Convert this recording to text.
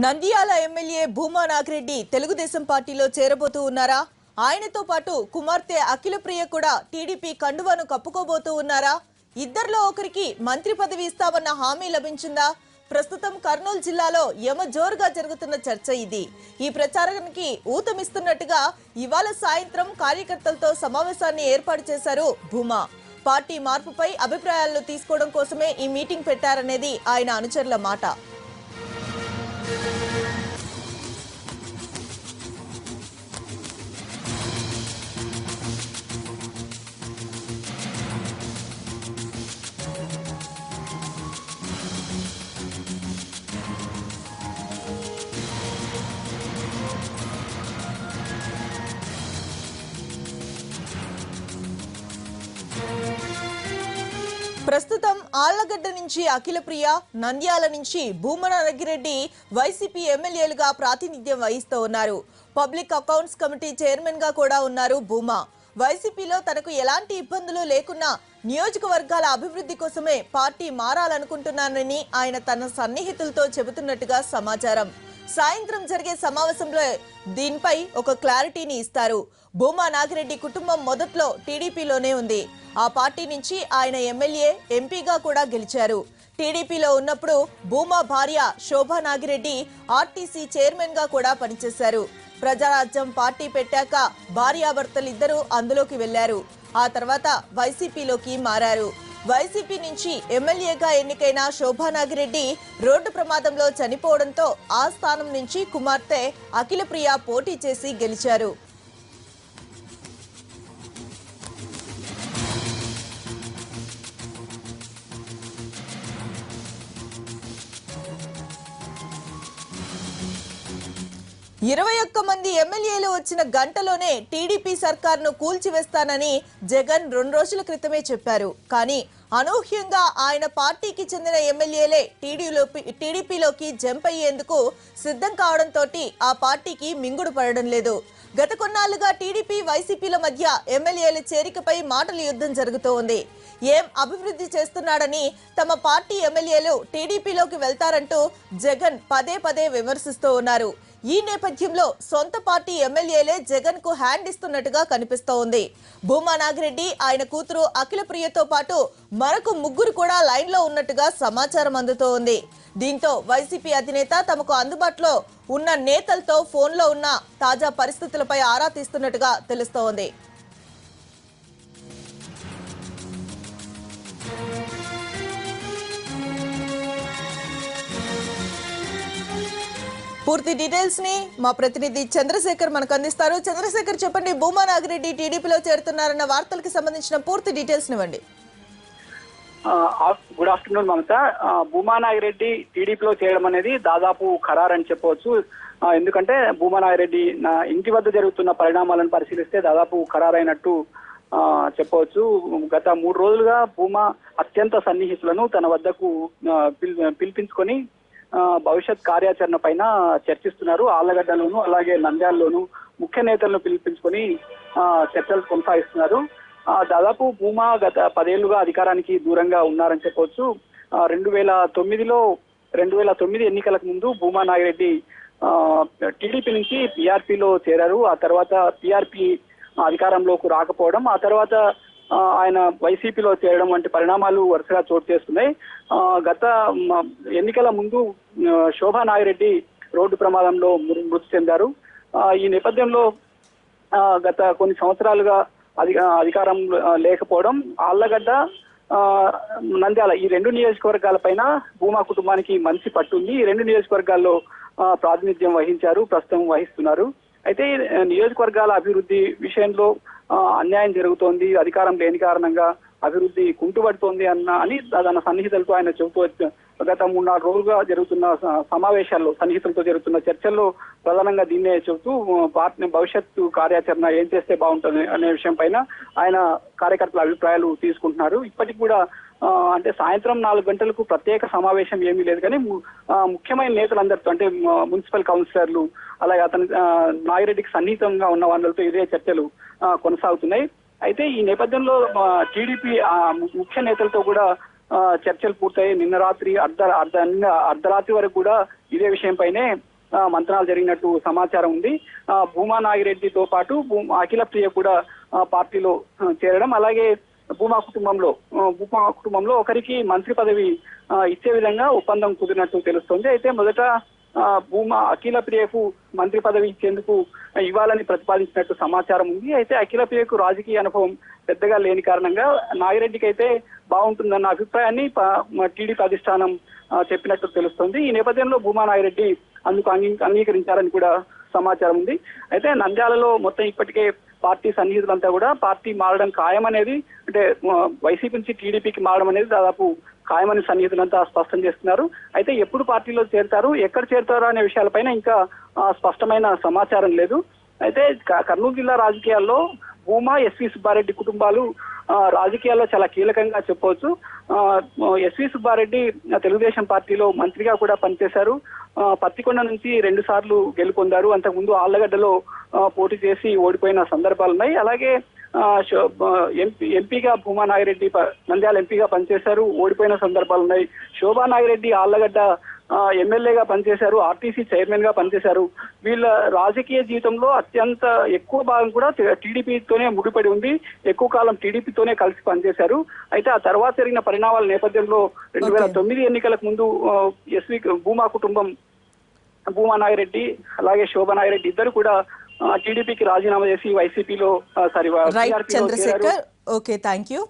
Nandyal MLA Bhuma Nagireddy Telugu Desam పార్టీలో చేరబోతూ ఉన్నారా? ఆయనతో పాటు కుమార్తె అఖిలప్రియ కూడా టీడీపీ కండువాను కప్పుకోబోతూ ఉన్నారా? ఇద్దరిలో ఒకరికి మంత్రి పదవి ఇస్తామన్న హామీ లభించిందా? ప్రస్తుతం కర్నూలు జిల్లాలో యమజోరుగా జరుగుతున్న చర్చ ఇది. ఈ ప్రచారానికి ఊతమిస్తున్నట్టుగా ఇవాళ సాయంత్రం కార్యకర్తలతో సమావేశాన్ని ఏర్పాటు చేశారు భూమా. పార్టీ మార్పుపై అభిప్రాయాలను తీసుకోవడం కోసమే ఈ మీటింగ్ పెట్టారనేది ఆయన అనుచరుల మాట. ప్రస్తుతం ఆళ్లగడ్డ నుంచి అఖిలప్రియ, నంద్యాల నుంచి భూమా నాగిరెడ్డి వైసీపీ ఎమ్మెల్యేలుగా ప్రాతినిధ్యం వహిస్తూ ఉన్నారు. పబ్లిక్ అకౌంట్స్ కమిటీ చైర్మన్ గా కూడా ఉన్నారు భూమా. వైసీపీలో తనకు ఎలాంటి ఇబ్బందులు లేకున్నా నియోజకవర్గాల అభివృద్ధి కోసమే పార్టీ మారాలనుకుంటున్నానని ఆయన తన సన్నిహితులతో చెబుతున్నట్టుగా సమాచారం. సాయంత్రం జరిగే సమావేశంలో దీనిపై ఒక క్లారిటీని ఇస్తారు. భూమా నాగిరెడ్డి కుటుంబం మొదట్లో టీడీపీలోనే ఉంది. ఆ పార్టీ నుంచి ఆయన ఎమ్మెల్యే, ఎంపీగా కూడా గెలిచారు. టీడీపీలో ఉన్నప్పుడు భూమా భార్య శోభా నాగిరెడ్డి ఆర్టీసీ చైర్మన్ గా కూడా పనిచేశారు. ప్రజారాజ్యం పార్టీ పెట్టాక భార్యాభర్తలిద్దరూ అందులోకి వెళ్లారు. ఆ తర్వాత వైసీపీలోకి మారారు. వైసీపీ నుంచి ఎమ్మెల్యేగా ఎన్నికైన శోభా నాగిరెడ్డి రోడ్డు ప్రమాదంలో చనిపోవడంతో ఆ స్థానం నుంచి కుమార్తె అఖిలప్రియ పోటీ చేసి గెలిచారు. ఇరవై ఒక్క మంది ఎమ్మెల్యేలు వచ్చిన గంటలోనే టీడీపీ సర్కార్ను కూల్చివేస్తానని జగన్ 2 రోజుల క్రితమే చెప్పారు. కానీ అనూహ్యంగా ఆయన పార్టీకి చెందిన ఎమ్మెల్యేలే టీడీపీలోకి జంప్ అయ్యేందుకు సిద్ధం కావడంతో ఆ పార్టీకి మింగుడు పడడం లేదు. గత కొన్నాళ్లుగా టీడీపీ, వైసీపీల మధ్య ఎమ్మెల్యేల చేరికపై మాటల యుద్ధం జరుగుతోంది. ఏం అభివృద్ధి చేస్తున్నాడని తమ పార్టీ ఎమ్మెల్యేలు టీడీపీలోకి వెళ్తారంటూ జగన్ పదే పదే విమర్శిస్తూ ఉన్నారు. ఈ నేపథ్యంలో సొంత పార్టీ ఎమ్మెల్యేలే జగన్ కు హ్యాండ్ ఇస్తున్నట్టుగా కనిపిస్తోంది. భూమా నాగిరెడ్డి, ఆయన కూతురు అఖిలప్రియతో పాటు మరొక 3 కూడా లైన్ లో ఉన్నట్టుగా సమాచారం అందుతోంది. దీంతో వైసీపీ అధినేత తమకు అందుబాటులో ఉన్న నేతలతో ఫోన్లో ఉన్న తాజా పరిస్థితులపై ఆరా తీస్తున్నట్టుగా తెలుస్తోంది. పూర్తి డీటెయిల్స్ ని మా ప్రతినిధి చంద్రశేఖర్ మనకు అందిస్తారు. చంద్రశేఖర్, చెప్పండి, భూమా నాగిరెడ్డి టీడీపీలో చేరుతున్నారన్న వార్తలకు సంబంధించిన పూర్తి డీటెయిల్స్ ఇవ్వండి. గుడ్ ఆఫ్టర్నూన్ మమత. భూమా నాగిరెడ్డి టీడీపీలో చేయడం అనేది దాదాపు ఖరారని చెప్పవచ్చు. ఎందుకంటే భూమా నాగిరెడ్డి ఇంటి వద్ద జరుగుతున్న పరిణామాలను పరిశీలిస్తే దాదాపు ఖరారైనట్టు చెప్పవచ్చు. గత 3 రోజులుగా భూమా అత్యంత సన్నిహితులను తన వద్దకు పిలిపించుకొని భవిష్యత్ కార్యాచరణ పైన చర్చిస్తున్నారు. ఆళ్లగడ్డలోను అలాగే నంద్యాలలోను ముఖ్య నేతలను పిలిపించుకొని చర్చలు కొనసాగిస్తున్నారు. దాదాపు భూమా గత 10 ఏళ్లుగా అధికారానికి దూరంగా ఉన్నారని చెప్పవచ్చు. 2009 ఎన్నికలకు ముందు భూమా నాగిరెడ్డి టీడీపీ నుంచి పీఆర్పీలో చేరారు. ఆ తర్వాత పీఆర్పీ అధికారంలోకి రాకపోవడం, ఆ తర్వాత ఆయన వైసీపీలో చేరడం వంటి పరిణామాలు వరుసగా చోటు చేసుకున్నాయి. గత ఎన్నికల ముందు శోభా నాగిరెడ్డి రోడ్డు ప్రమాదంలో మృతి చెందారు. ఈ నేపథ్యంలో గత కొన్ని సంవత్సరాలుగా అధికారం లేకపోవడం, ఆళ్లగడ్డ, నంద్యాల ఈ 2 నియోజకవర్గాల పైన భూమా కుటుంబానికి మంచి పట్టుంది. ఈ 2 నియోజకవర్గాల్లో ప్రాతినిధ్యం వహించారు, ప్రస్తుతం వహిస్తున్నారు. అయితే నియోజకవర్గాల అభివృద్ధి విషయంలో అన్యాయం జరుగుతోంది, అధికారం లేని కారణంగా అభివృద్ధి కుంటుపడుతోంది అని తన సన్నిహితులతో ఆయన గత 3-4 రోజులుగా జరుగుతున్న సమావేశాల్లో సన్నిహితులతో జరుగుతున్న చర్చల్లో ప్రధానంగా దీన్నే చెబుతూ పార్టీ భవిష్యత్తు కార్యాచరణ ఏం చేస్తే బాగుంటుంది అనే విషయం పైన ఆయన కార్యకర్తల అభిప్రాయాలు తీసుకుంటున్నారు. ఇప్పటికి కూడా అంటే సాయంత్రం 4 గంటలకు ప్రత్యేక సమావేశం ఏమీ లేదు, కానీ ముఖ్యమైన నేతలందరితో అంటే మున్సిపల్ కౌన్సిలర్లు అలాగే అతని నాగిరెడ్డికి సన్నిహితంగా ఉన్న వాళ్ళతో ఇదే చర్చలు కొనసాగుతున్నాయి. అయితే ఈ నేపథ్యంలో టీడీపీ ముఖ్య నేతలతో కూడా చర్చలు పూర్తయి నిన్న రాత్రి అర్ధరాత్రి వరకు కూడా ఇదే విషయంపైనే మంతనాలు జరిగినట్టు సమాచారం ఉంది. భూమా నాగిరెడ్డితో పాటు అఖిల ప్రియ కూడా పార్టీలో చేరడం, అలాగే భూమా కుటుంబంలో ఒకరికి మంత్రి పదవి ఇచ్చే విధంగా ఒప్పందం కుదిరినట్టు తెలుస్తోంది. అయితే మొదట భూమా అఖిల ప్రియకు మంత్రి పదవి ఇచ్చేందుకు ఇవ్వాలని ప్రతిపాదించినట్టు సమాచారం ఉంది. అయితే అఖిల ప్రియకు రాజకీయ అనుభవం పెద్దగా లేని కారణంగా నాగిరెడ్డికి అయితే బాగుంటుందన్న అభిప్రాయాన్ని టీడీపీ అధిష్టానం చెప్పినట్టు తెలుస్తోంది. ఈ నేపథ్యంలో భూమా నాగిరెడ్డి అందుకు అంగీకరించారని కూడా సమాచారం ఉంది. అయితే నంద్యాలలో మొత్తం ఇప్పటికే పార్టీ సన్నిహితులంతా కూడా పార్టీ మారడం ఖాయమనేది, అంటే వైసీపీ నుంచి టీడీపీకి మారడం అనేది దాదాపు ఖాయమని సన్నిహితులంతా స్పష్టం చేస్తున్నారు. అయితే ఎప్పుడు పార్టీలో చేరుతారు, ఎక్కడ చేరుతారు అనే విషయాలపైన ఇంకా స్పష్టమైన సమాచారం లేదు. అయితే కర్నూలు జిల్లా రాజకీయాల్లో భూమా, ఎస్వి సుబ్బారెడ్డి కుటుంబాలు రాజకీయాల్లో చాలా కీలకంగా చెప్పవచ్చు. ఎస్వి సుబ్బారెడ్డి తెలుగుదేశం పార్టీలో మంత్రిగా కూడా పనిచేశారు. పత్తికొండ నుంచి 2 సార్లు గెలుపొందారు. అంతకుముందు ఆళ్లగడ్డలో పోటీ చేసి ఓడిపోయిన సందర్భాలున్నాయి. అలాగే ఎంపీగా భూమా నాగిరెడ్డి నంద్యాల ఎంపీగా పనిచేశారు, ఓడిపోయిన సందర్భాలున్నాయి. శోభా నాగిరెడ్డి ఆళ్లగడ్డ ఎమ్మెల్యేగా పనిచేశారు, ఆర్టీసీ చైర్మన్ గా పనిచేశారు. వీళ్ళ రాజకీయ జీవితంలో అత్యంత ఎక్కువ భాగం కూడా టీడీపీతోనే ముడిపడి ఉంది. ఎక్కువ కాలం టీడీపీతోనే కలిసి పనిచేశారు. అయితే ఆ తర్వాత జరిగిన పరిణామాల నేపథ్యంలో 2009 ఎన్నికలకు ముందు భూమా కుటుంబం, భూమా నాగిరెడ్డి అలాగే శోభా నాగిరెడ్డి ఇద్దరు కూడా టీడీపీకి రాజీనామా చేసి వైసీపీలో right Chandrashekar, okay, thank you.